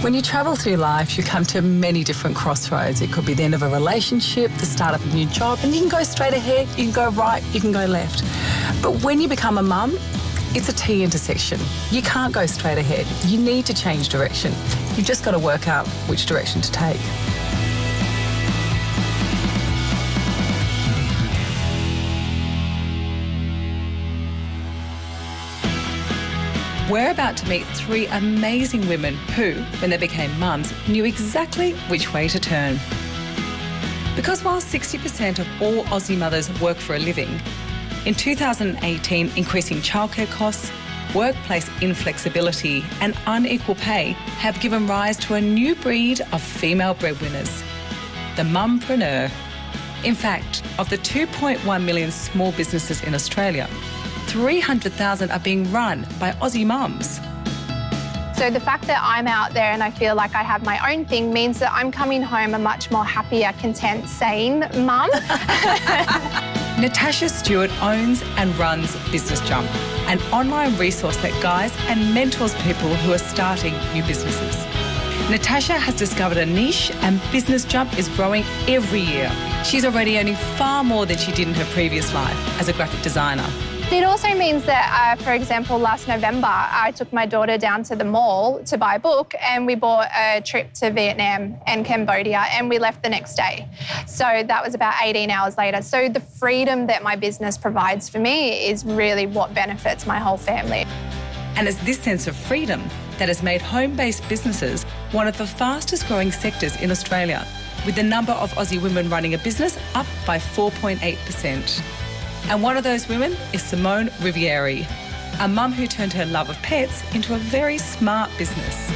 When you travel through life, you come to many different crossroads. It could be the end of a relationship, the start of a new job, and you can go straight ahead, you can go right, you can go left. But when you become a mum, it's a T intersection. You can't go straight ahead. You need to change direction. You've just got to work out which direction to take. We're about to meet three amazing women who, when they became mums, knew exactly which way to turn. Because while 60% of all Aussie mothers work for a living, in 2018, increasing childcare costs, workplace inflexibility and unequal pay have given rise to a new breed of female breadwinners, the mumpreneur. In fact, of the 2.1 million small businesses in Australia, 300,000 are being run by Aussie mums. So the fact that I'm out there and I feel like I have my own thing means that I'm coming home a much more happier, content, sane mum. Natasha Stewart owns and runs Business Jump, an online resource that guides and mentors people who are starting new businesses. Natasha has discovered a niche and Business Jump is growing every year. She's already earning far more than she did in her previous life as a graphic designer. It also means that, for example, last November, I took my daughter down to the mall to buy a book and we bought a trip to Vietnam and Cambodia and we left the next day. So that was about 18 hours later. So the freedom that my business provides for me is really what benefits my whole family. And it's this sense of freedom that has made home-based businesses one of the fastest growing sectors in Australia, with the number of Aussie women running a business up by 4.8%. And one of those women is Simone Riviere, a mum who turned her love of pets into a very smart business.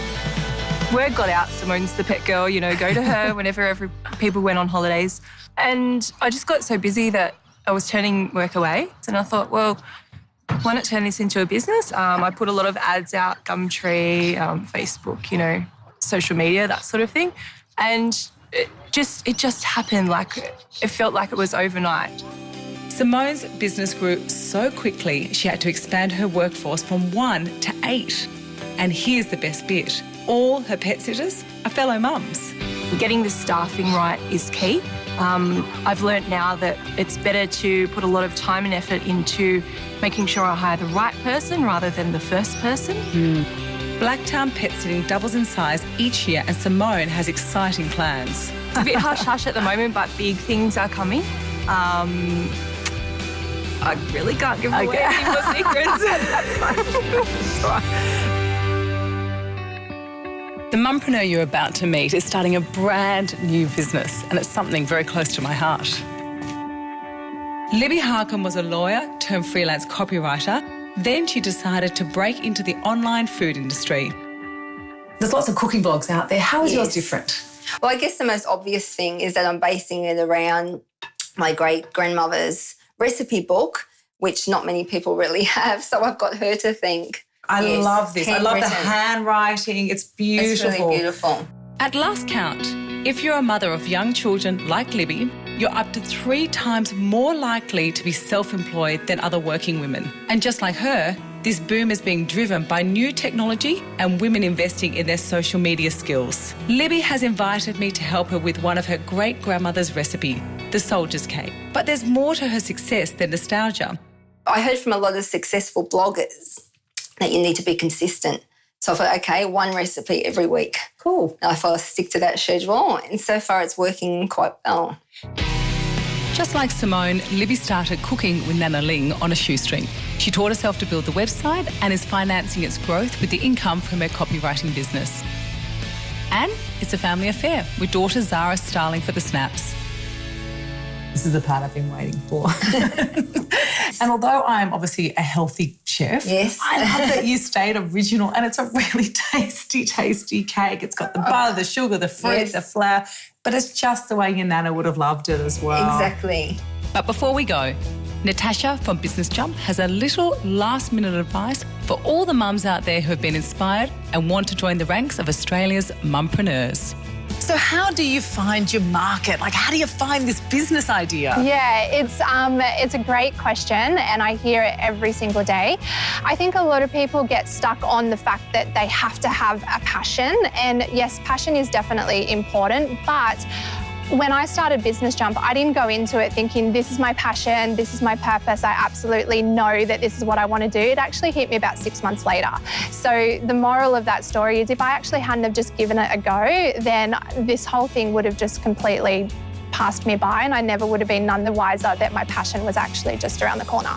Word got out, Simone's the pet girl, you know, go to her whenever people went on holidays. And I just got so busy that I was turning work away. And I thought, well, why not turn this into a business? I put a lot of ads out, Gumtree, Facebook, you know, social media, that sort of thing. And it just happened, like it felt like it was overnight. Simone's business grew so quickly, she had to expand her workforce from 1 to 8. And here's the best bit. All her pet sitters are fellow mums. Getting the staffing right is key. I've learnt now that it's better to put a lot of time and effort into making sure I hire the right person rather than the first person. Blacktown pet sitting doubles in size each year and Simone has exciting plans. It's a bit hush-hush at the moment, but big things are coming. I really can't give away any more secrets. That's fine. That's right. The mumpreneur you're about to meet is starting a brand new business and it's something very close to my heart. Libby Harkin was a lawyer turned freelance copywriter. Then she decided to break into the online food industry. There's lots of cooking blogs out there. How is yours different? Well, I guess the most obvious thing is that I'm basing it around my great-grandmother's recipe book, which not many people really have, so I've got her to thank. I love this. I love the handwriting. It's beautiful. It's really beautiful. At last count, if you're a mother of young children like Libby, you're up to 3 times more likely to be self-employed than other working women. And just like her, this boom is being driven by new technology and women investing in their social media skills. Libby has invited me to help her with one of her great-grandmother's recipe, the soldier's cake. But there's more to her success than nostalgia. I heard from a lot of successful bloggers that you need to be consistent. So I thought, okay, 1 recipe every week. Cool. And I thought I'd stick to that schedule, and so far it's working quite well. Just like Simone, Libby started cooking with Nana Ling on a shoestring. She taught herself to build the website and is financing its growth with the income from her copywriting business. And it's a family affair, with daughter Zara styling for the snaps. This is the part I've been waiting for. And although I'm obviously a healthy chef, I love that you stayed original, and it's a really tasty, tasty cake. It's got the butter, the sugar, the fruit, the flour, but it's just the way your Nana would have loved it as well. Exactly. But before we go, Natasha from Business Jump has a little last-minute advice for all the mums out there who have been inspired and want to join the ranks of Australia's mumpreneurs. So how do you find your market? Like, how do you find this business idea? Yeah, it's a great question, and I hear it every single day. I think a lot of people get stuck on the fact that they have to have a passion, and yes, passion is definitely important, but when I started Business Jump, I didn't go into it thinking, this is my passion, this is my purpose, I absolutely know that this is what I want to do. It actually hit me about 6 months later. So the moral of that story is if I actually hadn't have just given it a go, then this whole thing would have just completely passed me by, and I never would have been none the wiser that my passion was actually just around the corner.